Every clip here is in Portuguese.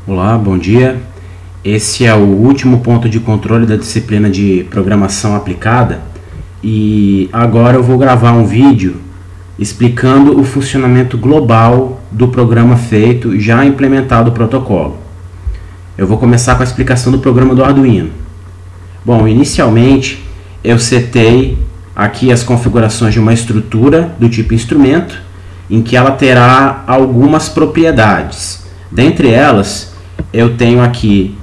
Olá, bom dia. Esse é o último ponto de controle da disciplina de Programação Aplicada e agora eu vou gravar um vídeo explicando o funcionamento global do programa feito já implementado o protocolo. Eu vou começar com a explicação do programa do Arduino. Bom, inicialmente eu setei aqui as configurações de uma estrutura do tipo instrumento, em que ela terá algumas propriedades. Dentre elas, eu tenho aqui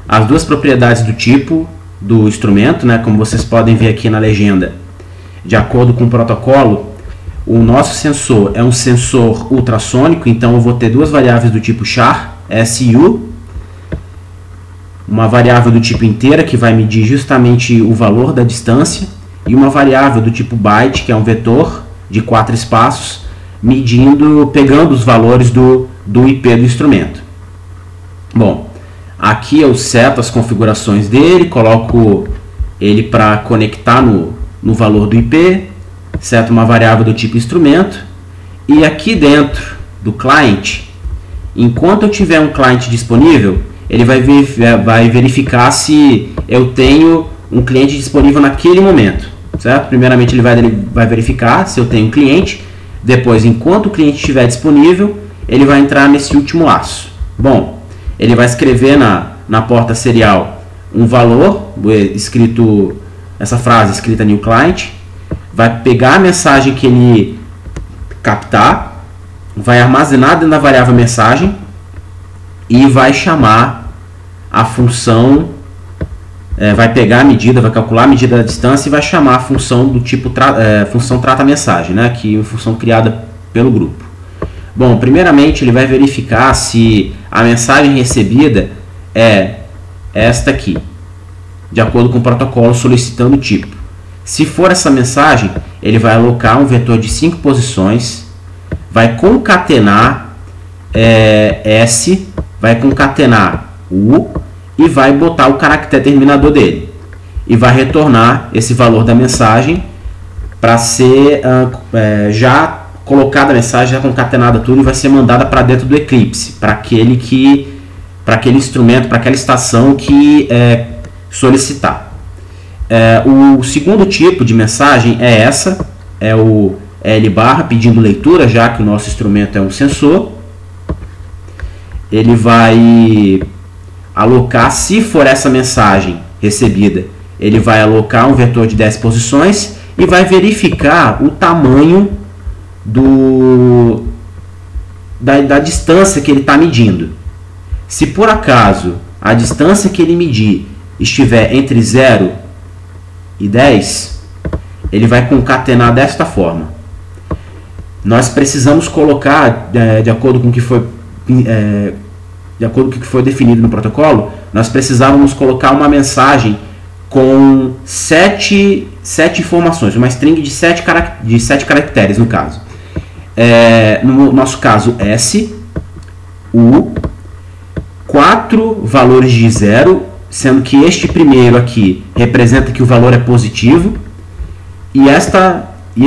as duas propriedades do tipo do instrumento, né? Como vocês podem ver aqui na legenda. De acordo com o protocolo, o nosso sensor é um sensor ultrassônico, então eu vou ter duas variáveis do tipo char, SU, uma variável do tipo inteira, que vai medir justamente o valor da distância, e uma variável do tipo byte, que é um vetor de 4 espaços, pegando os valores do IP do instrumento. Bom, aqui eu seto as configurações dele, coloco ele para conectar no valor do IP, seto uma variável do tipo instrumento, e aqui dentro do client, enquanto eu tiver um client disponível, ele vai verificar se eu tenho um cliente disponível naquele momento, certo? Primeiramente ele vai verificar se eu tenho um cliente, depois, enquanto o cliente estiver disponível, ele vai entrar nesse último laço. Bom, ele vai escrever na porta serial um valor, essa frase escrita new client, vai pegar a mensagem que ele captar, vai armazenar dentro da variável mensagem e vai chamar a função, vai pegar a medida, vai calcular a medida da distância e vai chamar a função do tipo função trata mensagem, né, que é uma função criada pelo grupo. Bom, primeiramente ele vai verificar se a mensagem recebida é esta aqui, de acordo com o protocolo solicitando o tipo. Se for essa mensagem, ele vai alocar um vetor de 5 posições, vai concatenar S, vai concatenar U e vai botar o caractere terminador dele. E vai retornar esse valor da mensagem para ser já colocada a mensagem, já concatenada tudo, e vai ser mandada para dentro do Eclipse, para aquele instrumento, para aquela estação que solicitar. O segundo tipo de mensagem é essa, é o L barra pedindo leitura, já que o nosso instrumento é um sensor. Ele vai alocar, se for essa mensagem recebida, ele vai alocar um vetor de 10 posições e vai verificar o tamanho da distância que ele está medindo. Se por acaso a distância que ele medir estiver entre 0 e 10, ele vai concatenar desta forma. Nós precisamos colocar, de acordo com o que foi definido no protocolo, nós precisávamos colocar uma mensagem com 7 informações, uma string de 7 caracteres no caso. No nosso caso, S, U, 4 valores de 0, sendo que este primeiro aqui representa que o valor é positivo, e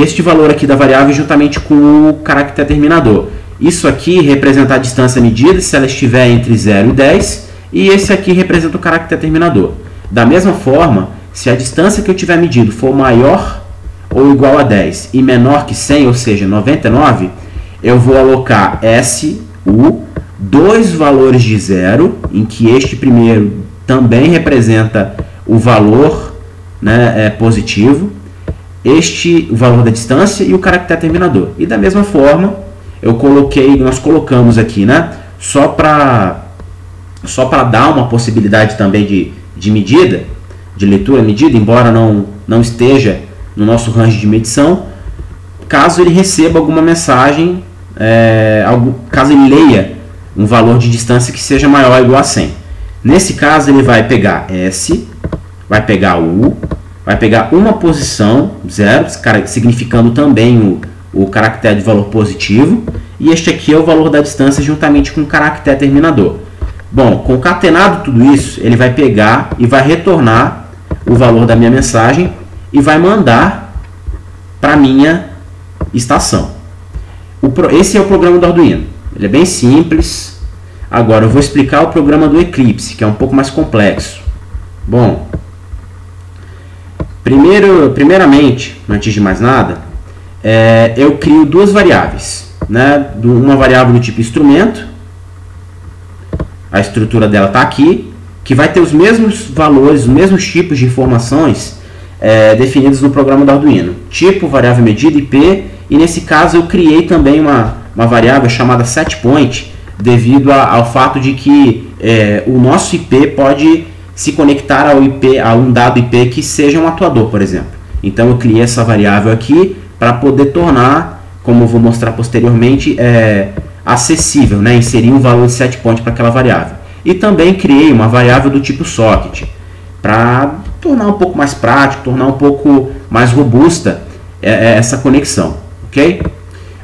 este valor aqui da variável juntamente com o caractere terminador. Isso aqui representa a distância medida, se ela estiver entre 0 e 10, e esse aqui representa o caractere terminador. Da mesma forma, se a distância que eu tiver medido for maior ou igual a 10 e menor que 100, ou seja, 99, eu vou alocar S, U, 2 valores de 0, em que este primeiro também representa o valor, né, positivo, o valor da distância e o caractere terminador. E da mesma forma, nós colocamos aqui, né, só para dar uma possibilidade também de medida, de leitura medida, embora não esteja no nosso range de medição, caso ele receba alguma mensagem, caso ele leia um valor de distância que seja maior ou igual a 100. Nesse caso ele vai pegar S, vai pegar U, vai pegar uma posição, 0, significando também o caractere de valor positivo, e este aqui é o valor da distância juntamente com o caractere terminador. Bom, concatenado tudo isso, ele vai pegar e vai retornar o valor da minha mensagem e vai mandar para a minha estação. Esse é o programa do Arduino. Ele é bem simples, Agora eu vou explicar o programa do Eclipse, que é um pouco mais complexo. Bom, primeiramente, antes de mais nada, eu crio duas variáveis, né? Uma variável do tipo instrumento, a estrutura dela está aqui, que vai ter os mesmos valores, os mesmos tipos de informações definidos no programa do Arduino. Tipo, variável medida, IP, e nesse caso eu criei também uma variável chamada setPoint, devido ao fato de que o nosso IP pode se conectar a um dado IP que seja um atuador, por exemplo. Então eu criei essa variável aqui para poder tornar, como eu vou mostrar posteriormente, acessível, né? Inserir um valor de setPoint para aquela variável. E também criei uma variável do tipo socket, para tornar um pouco mais prático, tornar um pouco mais robusta essa conexão, ok?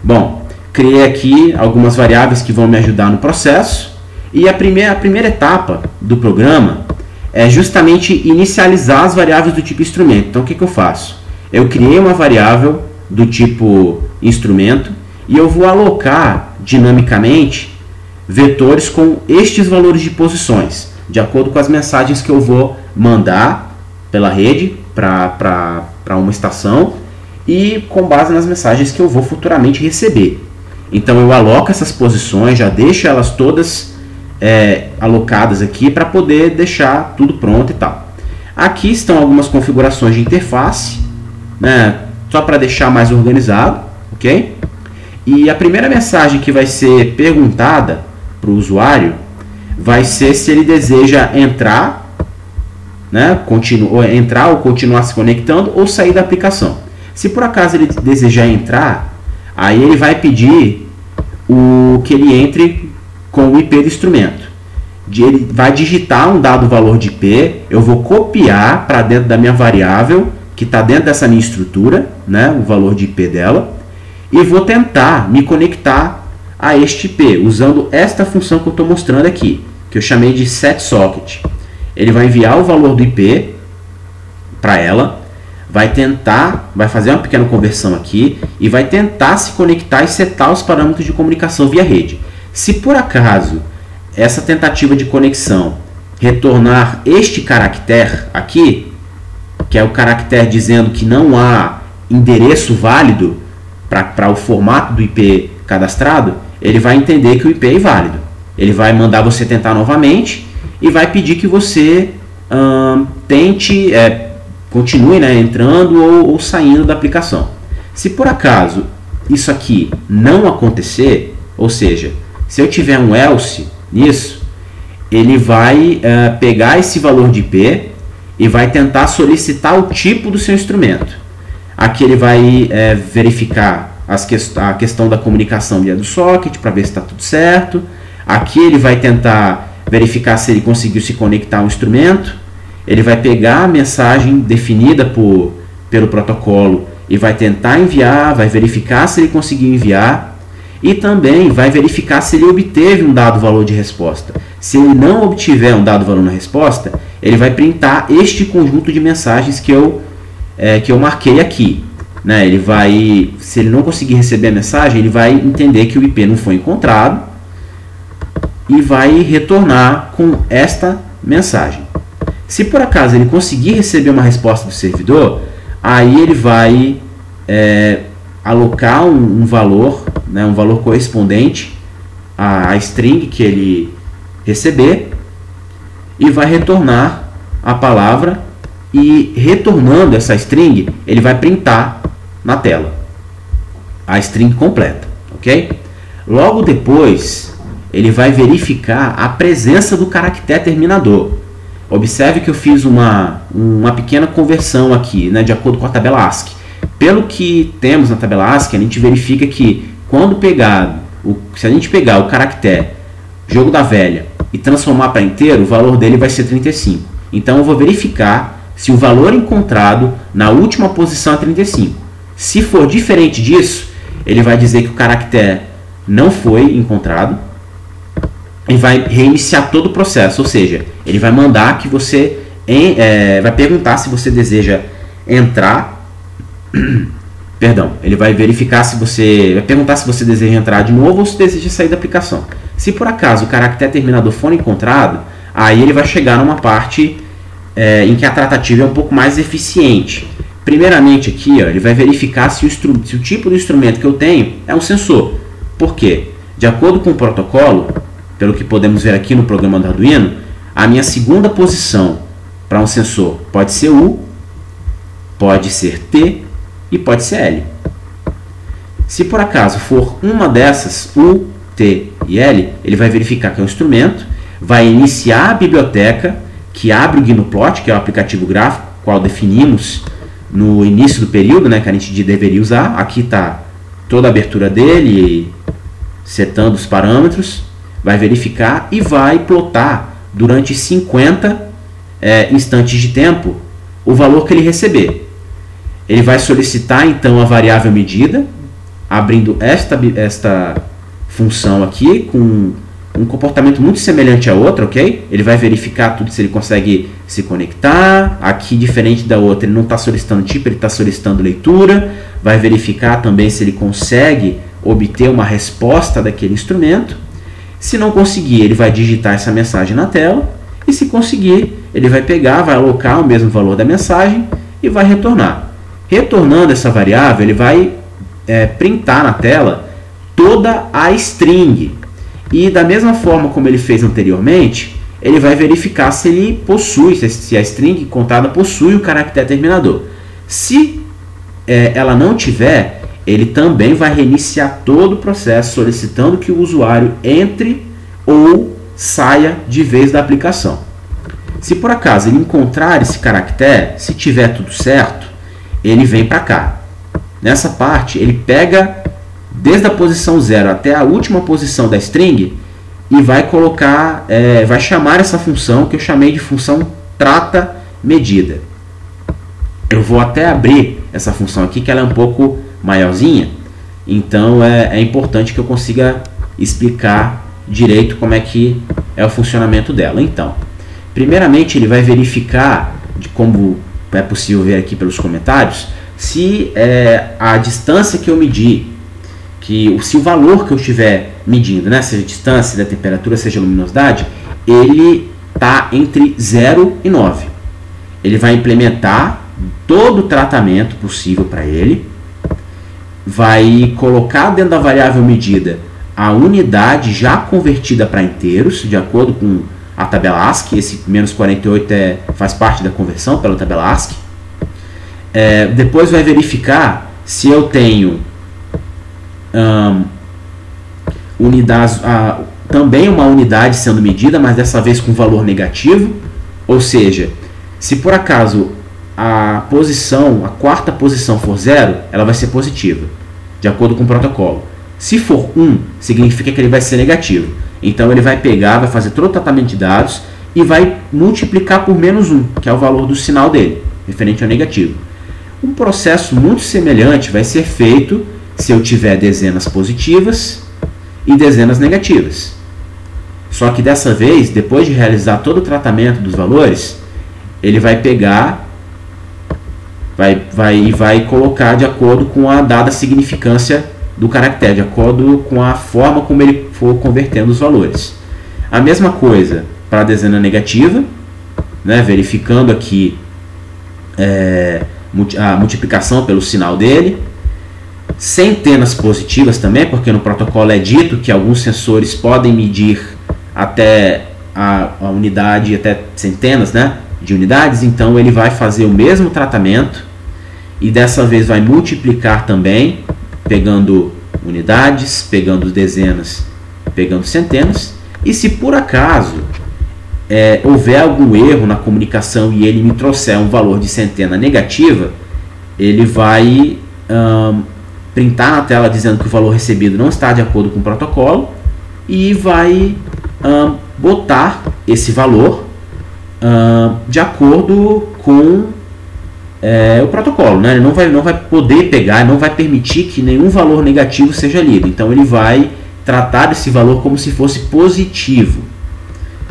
Bom, criei aqui algumas variáveis que vão me ajudar no processo, e a primeira etapa do programa é justamente inicializar as variáveis do tipo instrumento. Então o que eu faço? Eu criei uma variável do tipo instrumento e eu vou alocar dinamicamente vetores com estes valores de posições, de acordo com as mensagens que eu vou mandar pela rede para uma estação e com base nas mensagens que eu vou futuramente receber. Então eu aloco essas posições, já deixo elas todas alocadas aqui para poder deixar tudo pronto e tal. Aqui estão algumas configurações de interface, né, só para deixar mais organizado, ok? E a primeira mensagem que vai ser perguntada para o usuário vai ser se ele deseja entrar, né, entrar ou continuar se conectando ou sair da aplicação. Se por acaso ele desejar entrar, aí ele vai pedir que ele entre com o IP do instrumento. Ele vai digitar um dado valor de IP, eu vou copiar para dentro da minha variável, que está dentro dessa minha estrutura, né, o valor de IP dela, e vou tentar me conectar a este IP, usando esta função que eu estou mostrando aqui, que eu chamei de setSocket. Ele vai enviar o valor do IP para ela, vai fazer uma pequena conversão aqui, e vai tentar se conectar e setar os parâmetros de comunicação via rede. Se por acaso essa tentativa de conexão retornar este caractere aqui, que é o caractere dizendo que não há endereço válido para o formato do IP cadastrado, ele vai entender que o IP é inválido. Ele vai mandar você tentar novamente e vai pedir que você tente, continue, né, entrando ou saindo da aplicação. Se por acaso isso aqui não acontecer, ou seja, se eu tiver um else nisso, ele vai pegar esse valor de IP e vai tentar solicitar o tipo do seu instrumento. Aqui ele vai verificar a questão da comunicação via do socket para ver se está tudo certo. Aqui ele vai tentar verificar se ele conseguiu se conectar ao instrumento. Ele vai pegar a mensagem definida pelo protocolo e vai tentar enviar, vai verificar se ele conseguiu enviar. E também vai verificar se ele obteve um dado valor de resposta. Se ele não obtiver um dado valor na resposta, ele vai printar este conjunto de mensagens que eu marquei aqui, né? Se ele não conseguir receber a mensagem, ele vai entender que o IP não foi encontrado e vai retornar com esta mensagem. Se por acaso ele conseguir receber uma resposta do servidor, aí ele vai alocar um valor, né, um valor correspondente à string que ele receber e vai retornar a palavra, e retornando essa string ele vai printar na tela a string completa, ok? Logo depois ele vai verificar a presença do caractere terminador. Observe que eu fiz uma pequena conversão aqui, né, de acordo com a tabela ASCII. Pelo que temos na tabela ASCII, a gente verifica que se a gente pegar o caractere jogo da velha e transformar para inteiro, o valor dele vai ser 35. Então eu vou verificar se o valor encontrado na última posição é 35. Se for diferente disso, ele vai dizer que o caractere não foi encontrado e vai reiniciar todo o processo. Ou seja, ele vai mandar que você vai perguntar se você deseja entrar Perdão, ele vai verificar se você... vai perguntar se você deseja entrar de novo ou se deseja sair da aplicação. Se por acaso o caractere terminador for encontrado, aí ele vai chegar numa parte em que a tratativa é um pouco mais eficiente. Primeiramente aqui, ó, ele vai verificar se o tipo do instrumento que eu tenho é um sensor. Por quê? De acordo com o protocolo, pelo que podemos ver aqui no programa do Arduino, a minha segunda posição para um sensor pode ser U, pode ser T e pode ser L. Se por acaso for uma dessas, U, T e L, ele vai verificar que é um instrumento, vai iniciar a biblioteca que abre o GnuPlot, que é o aplicativo gráfico, qual definimos no início do período, né, que a gente deveria usar. Aqui está toda a abertura dele, setando os parâmetros, vai verificar e vai plotar durante 50 instantes de tempo o valor que ele receber. Ele vai solicitar então a variável medida, abrindo esta função aqui com um comportamento muito semelhante a outra, ok? Ele vai verificar tudo, se ele consegue se conectar. Aqui, diferente da outra, ele não está solicitando tipo, ele está solicitando leitura. Vai verificar também se ele consegue obter uma resposta daquele instrumento. Se não conseguir, ele vai digitar essa mensagem na tela. E se conseguir, ele vai pegar, vai alocar o mesmo valor da mensagem e vai retornar. Retornando essa variável, ele vai printar na tela toda a string. E da mesma forma como ele fez anteriormente, ele vai verificar se ele possui, se a string contada possui o caractere terminador. Se ela não tiver, ele também vai reiniciar todo o processo, solicitando que o usuário entre ou saia de vez da aplicação. Se por acaso ele encontrar esse caractere, se tiver tudo certo, ele vem para cá. Nessa parte, ele pega desde a posição 0 até a última posição da string e vai colocar, vai chamar essa função que eu chamei de função trata medida. Eu vou até abrir essa função aqui, que ela é um pouco maiorzinha, então é importante que eu consiga explicar direito como é que é o funcionamento dela. Então, primeiramente ele vai verificar, como é possível ver aqui pelos comentários, se a distância que eu medi, se o valor que eu estiver medindo, né, seja a distância, da temperatura, seja a luminosidade, ele está entre 0 e 9. Ele vai implementar todo o tratamento possível para ele, vai colocar dentro da variável medida a unidade já convertida para inteiros, de acordo com a tabela ASCII. Esse menos 48 faz parte da conversão pela tabela ASCII. Depois vai verificar se eu tenho também uma unidade sendo medida, mas dessa vez com valor negativo. Ou seja, se por acaso a quarta posição for 0, ela vai ser positiva, de acordo com o protocolo. Se for 1, significa que ele vai ser negativo. Então ele vai pegar, vai fazer todo o tratamento de dados e vai multiplicar por menos 1, que é o valor do sinal dele, referente ao negativo. Um processo muito semelhante vai ser feito se eu tiver dezenas positivas e dezenas negativas. Só que dessa vez, depois de realizar todo o tratamento dos valores, ele vai pegar vai colocar de acordo com a dada significância do caractere, de acordo com a forma como ele for convertendo os valores. A mesma coisa para a dezena negativa, né, verificando aqui a multiplicação pelo sinal dele. Centenas positivas também, porque no protocolo é dito que alguns sensores podem medir até a unidade, até centenas, né, de unidades. Então ele vai fazer o mesmo tratamento e dessa vez vai multiplicar também, pegando unidades, pegando dezenas, pegando centenas. E se por acaso houver algum erro na comunicação e ele me trouxer um valor de centena negativa, ele vai printar na tela dizendo que o valor recebido não está de acordo com o protocolo e vai botar esse valor de acordo com o protocolo, né? Ele não vai poder pegar, não vai permitir que nenhum valor negativo seja lido. Então ele vai tratar esse valor como se fosse positivo.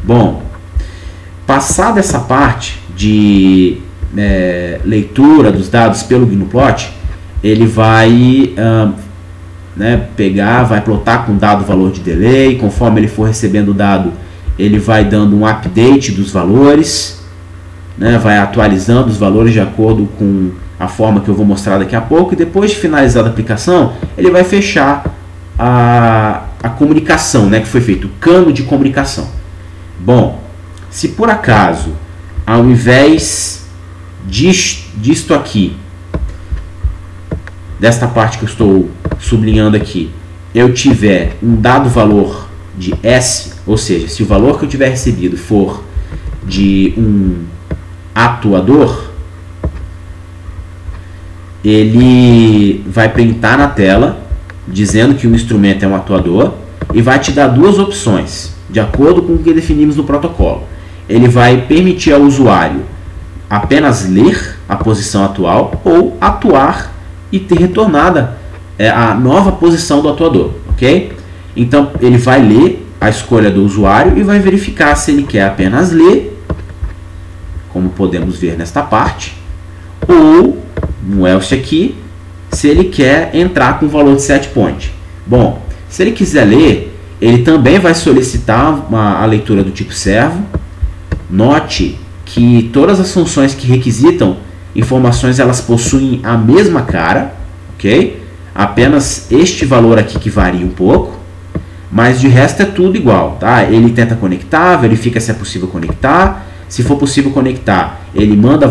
Bom, passada essa parte de leitura dos dados pelo GnuPlot, ele vai pegar, vai plotar com dado valor de delay. Conforme ele for recebendo o dado, ele vai dando um update dos valores, vai atualizando os valores de acordo com a forma que eu vou mostrar daqui a pouco. E depois de finalizar a aplicação, ele vai fechar a comunicação, que foi feito, o cano de comunicação. Bom, se por acaso, ao invés disto aqui, desta parte que eu estou sublinhando aqui, eu tiver um dado valor de S, ou seja, se o valor que eu tiver recebido for de um atuador, ele vai printar na tela dizendo que o instrumento é um atuador e vai te dar duas opções, de acordo com o que definimos no protocolo. Ele vai permitir ao usuário apenas ler a posição atual ou atuar e ter retornada a nova posição do atuador, ok? Então ele vai ler a escolha do usuário e vai verificar se ele quer apenas ler, como podemos ver nesta parte, ou no else aqui, se ele quer entrar com o valor de set point. Bom, se ele quiser ler, ele também vai solicitar a leitura do tipo servo. Note que todas as funções que requisitam informações, elas possuem a mesma cara, ok? Apenas este valor aqui que varia um pouco, mas de resto é tudo igual, tá? Ele tenta conectar, verifica se é possível conectar. Se for possível conectar, ele manda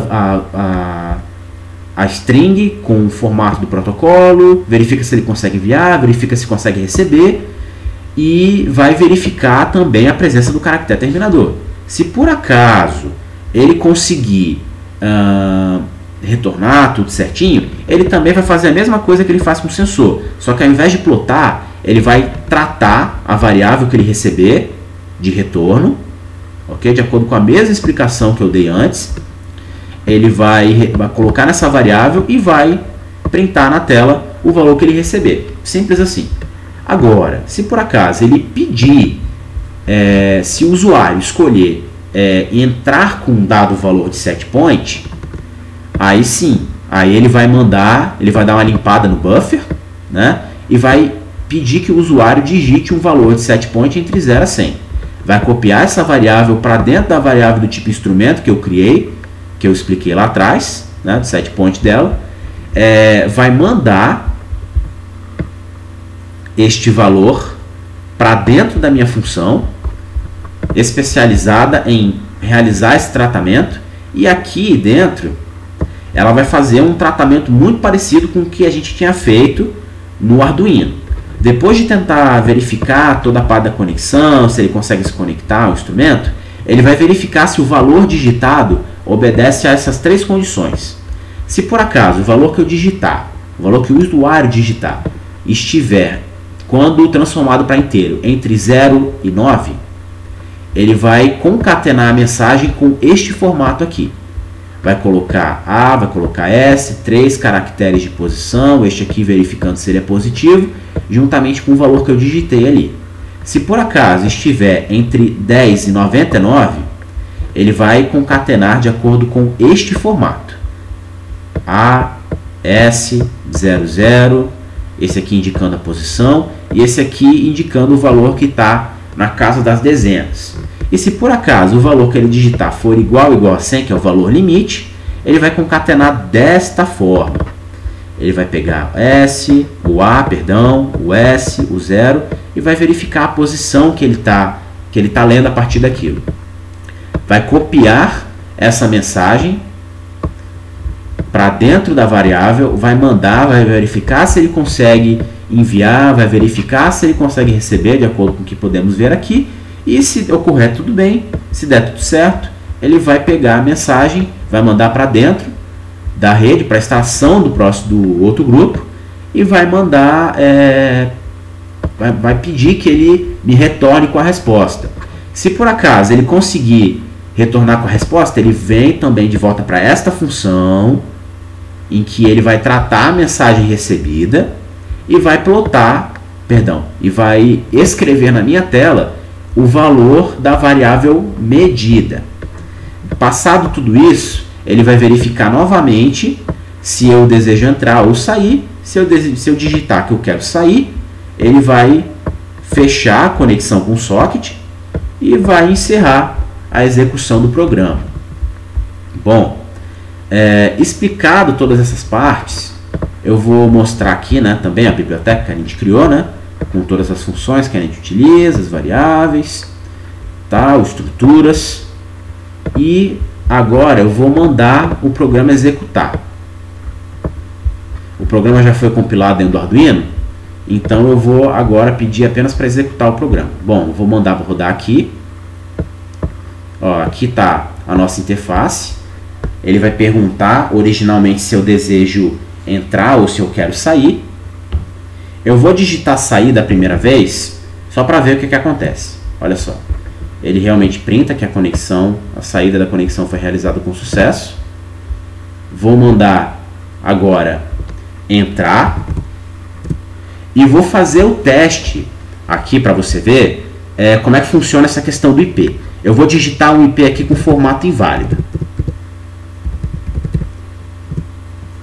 a string com o formato do protocolo, verifica se ele consegue enviar, verifica se consegue receber e vai verificar também a presença do caractere terminador. Se por acaso ele conseguir retornar tudo certinho, ele também vai fazer a mesma coisa que ele faz com o sensor, só que ao invés de plotar, ele vai tratar a variável que ele receber de retorno, ok? De acordo com a mesma explicação que eu dei antes, ele vai colocar nessa variável e vai printar na tela o valor que ele receber. Simples assim. Agora, se por acaso ele pedir, se o usuário escolher entrar com um dado valor de set point, aí sim, aí ele vai dar uma limpada no buffer, e vai pedir que o usuário digite um valor de set point entre 0 a 100. Vai copiar essa variável para dentro da variável do tipo instrumento que eu criei, que eu expliquei lá atrás, do set point dela, vai mandar este valor para dentro da minha função, especializada em realizar esse tratamento, e aqui dentro ela vai fazer um tratamento muito parecido com o que a gente tinha feito no Arduino. Depois de tentar verificar toda a parte da conexão, se ele consegue se conectar ao instrumento, ele vai verificar se o valor digitado obedece a essas três condições. Se por acaso o valor que eu digitar, o valor que o usuário digitar, estiver, quando transformado para inteiro, entre 0 e 9, ele vai concatenar a mensagem com este formato aqui. Vai colocar A, vai colocar S, 3 caracteres de posição, este aqui verificando se ele é positivo, juntamente com o valor que eu digitei ali. Se por acaso estiver entre 10 e 99, ele vai concatenar de acordo com este formato. A, S, 00, esse aqui indicando a posição, e esse aqui indicando o valor que está na casa das dezenas. E se por acaso o valor que ele digitar for igual a 100, que é o valor limite, ele vai concatenar desta forma. Ele vai pegar o A, o S, o 0 e vai verificar a posição que ele tá lendo a partir daquilo. Vai copiar essa mensagem para dentro da variável, vai mandar, vai verificar se ele consegue enviar, vai verificar se ele consegue receber, de acordo com o que podemos ver aqui. E se ocorrer tudo bem, se der tudo certo, ele vai pegar a mensagem, vai mandar para dentro da rede, para a extração do outro grupo, e vai mandar, vai pedir que ele me retorne com a resposta. Se por acaso ele conseguir retornar com a resposta, ele vem também de volta para esta função, em que ele vai tratar a mensagem recebida e vai e vai escrever na minha tela o valor da variável medida. Passado tudo isso, ele vai verificar novamente se eu desejo entrar ou sair. Se eu digitar que eu quero sair, ele vai fechar a conexão com o socket e vai encerrar a execução do programa. Bom, explicado todas essas partes, eu vou mostrar aqui, né, também a biblioteca que a gente criou, né, com todas as funções que a gente utiliza, as variáveis, tal, estruturas. E agora eu vou mandar o programa executar. O programa já foi compilado dentro do Arduino, então eu vou agora pedir apenas para executar o programa. Bom, eu vou mandar para rodar aqui. Ó, aqui está a nossa interface. Ele vai perguntar originalmente se eu desejo entrar ou se eu quero sair. Eu vou digitar sair da primeira vez, só para ver o que acontece. Olha só. Ele realmente printa que a saída da conexão foi realizada com sucesso. Vou mandar agora entrar e vou fazer o teste aqui para você ver como é que funciona essa questão do IP. Eu vou digitar um IP aqui com formato inválido.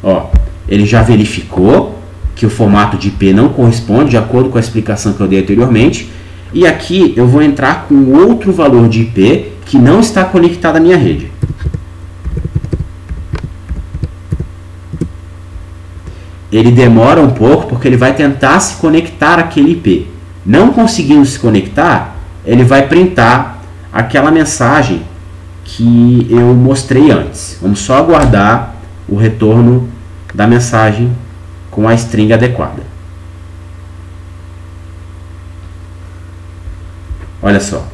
Ó, ele já verificou que o formato de IP não corresponde de acordo com a explicação que eu dei anteriormente. E aqui eu vou entrar com outro valor de IP que não está conectado à minha rede. Ele demora um pouco porque ele vai tentar se conectar àquele IP. Não conseguindo se conectar, ele vai printar aquela mensagem que eu mostrei antes. Vamos só aguardar o retorno da mensagem com a string adequada. Olha só.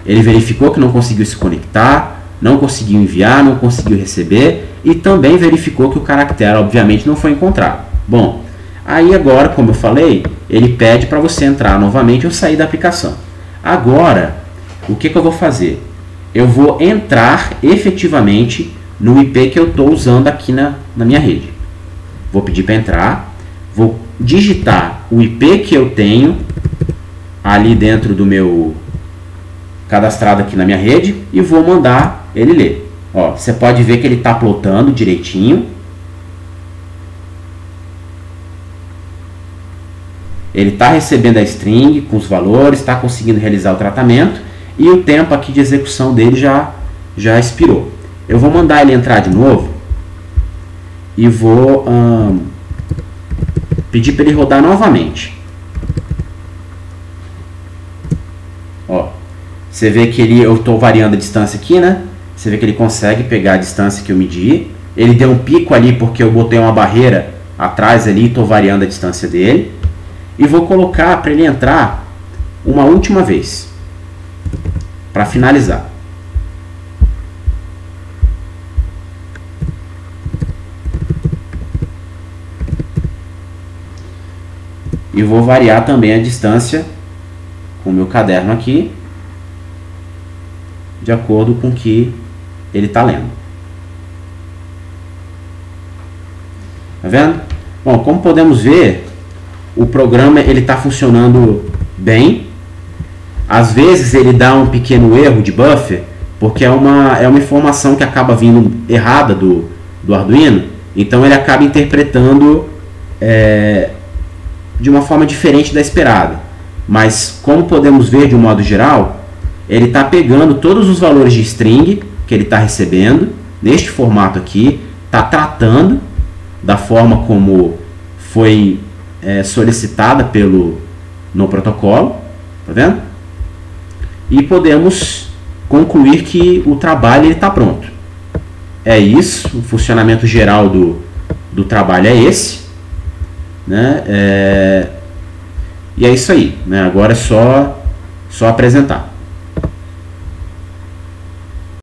Ele verificou que não conseguiu se conectar, não conseguiu enviar, não conseguiu receber e também verificou que o caractere, obviamente, não foi encontrado. Bom, aí agora, como eu falei, ele pede para você entrar novamente ou sair da aplicação. Agora, o que eu vou fazer? Eu vou entrar efetivamente no IP que eu estou usando aqui na minha rede. Vou pedir para entrar, vou digitar o IP que eu tenho ali dentro do meu cadastrado aqui na minha rede e vou mandar ele ler. Ó, você pode ver que ele está plotando direitinho. Ele está recebendo a string com os valores, está conseguindo realizar o tratamento e o tempo aqui de execução dele já expirou. Eu vou mandar ele entrar de novo e vou pedir para ele rodar novamente. Ó, você vê que eu estou variando a distância aqui, né? Você vê que ele consegue pegar a distância que eu medi. Ele deu um pico ali porque eu botei uma barreira atrás ali e estou variando a distância dele. E vou colocar para ele entrar uma última vez, para finalizar. E vou variar também a distância com o meu caderno aqui, de acordo com o que ele está lendo. Tá vendo? Bom, como podemos ver, o programa está funcionando bem. Às vezes ele dá um pequeno erro de buffer, porque é uma informação que acaba vindo errada do Arduino, então ele acaba interpretando de uma forma diferente da esperada. Mas como podemos ver de um modo geral, ele está pegando todos os valores de string que ele está recebendo, neste formato aqui, está tratando da forma como foi solicitada no protocolo, tá vendo? E podemos concluir que o trabalho está pronto. É isso, o funcionamento geral do trabalho é esse, né? E é isso aí, né? Agora é só apresentar.